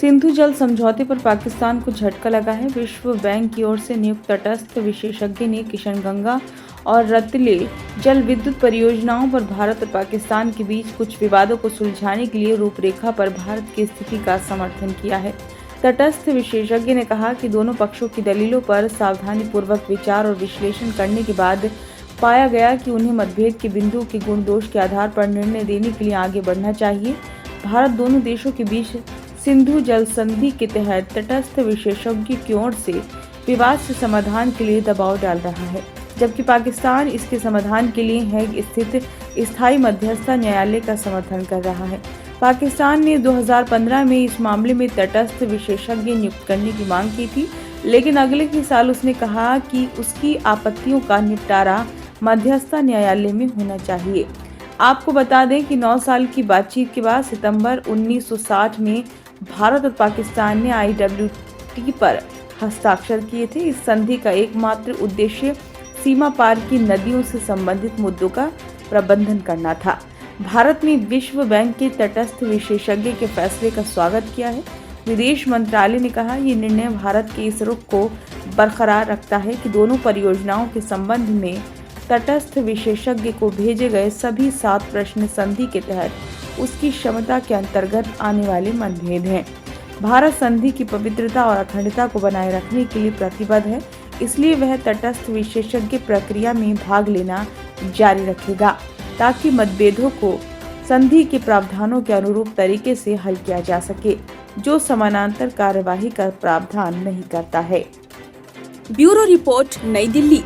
सिंधु जल समझौते पर पाकिस्तान को झटका लगा है। विश्व बैंक की ओर से नियुक्त तटस्थ विशेषज्ञ ने किशनगंगा और रतले जल विद्युत परियोजनाओं पर भारत और पाकिस्तान के बीच कुछ विवादों को सुलझाने के लिए रूपरेखा पर भारत की स्थिति का समर्थन किया है। तटस्थ विशेषज्ञ ने कहा कि दोनों पक्षों की दलीलों पर सावधानीपूर्वक विचार और विश्लेषण करने के बाद पाया गया कि उन्हें मतभेद के बिंदुओं के गुण दोष के आधार पर निर्णय देने के लिए आगे बढ़ना चाहिए। भारत दोनों देशों के बीच सिंधु जल संधि के तहत तटस्थ विशेषज्ञ की ओर से विवाद से समाधान के लिए दबाव डाल रहा है, जबकि पाकिस्तान इसके समाधान के लिए हैग स्थित स्थायी मध्यस्थता न्यायालय का समर्थन कर रहा है। पाकिस्तान ने 2015 में इस मामले में तटस्थ विशेषज्ञ नियुक्त करने की मांग की थी, लेकिन अगले ही साल उसने कहा कि उसकी आपत्तियों का निपटारा मध्यस्थता न्यायालय में होना चाहिए। आपको बता दें कि 9 साल की बातचीत के बाद सितंबर 1960 में भारत और पाकिस्तान ने IWT पर हस्ताक्षर किए थे। इस संधि का एकमात्र उद्देश्य सीमा पार की नदियों से संबंधित मुद्दों का प्रबंधन करना था। भारत ने विश्व बैंक के तटस्थ विशेषज्ञ के फैसले का स्वागत किया है। विदेश मंत्रालय ने कहा, ये निर्णय भारत के इस रुख को बरकरार रखता है कि दोनों परियोजनाओं के संबंध में तटस्थ विशेषज्ञ को भेजे गए सभी 7 प्रश्न संधि के तहत उसकी क्षमता के अंतर्गत आने वाले मतभेद हैं। भारत संधि की पवित्रता और अखंडता को बनाए रखने के लिए प्रतिबद्ध है, इसलिए वह तटस्थ विशेषज्ञ प्रक्रिया में भाग लेना जारी रखेगा ताकि मतभेदों को संधि के प्रावधानों के अनुरूप तरीके से हल किया जा सके, जो समानांतर कार्यवाही का प्रावधान नहीं करता है। ब्यूरो रिपोर्ट, नई दिल्ली।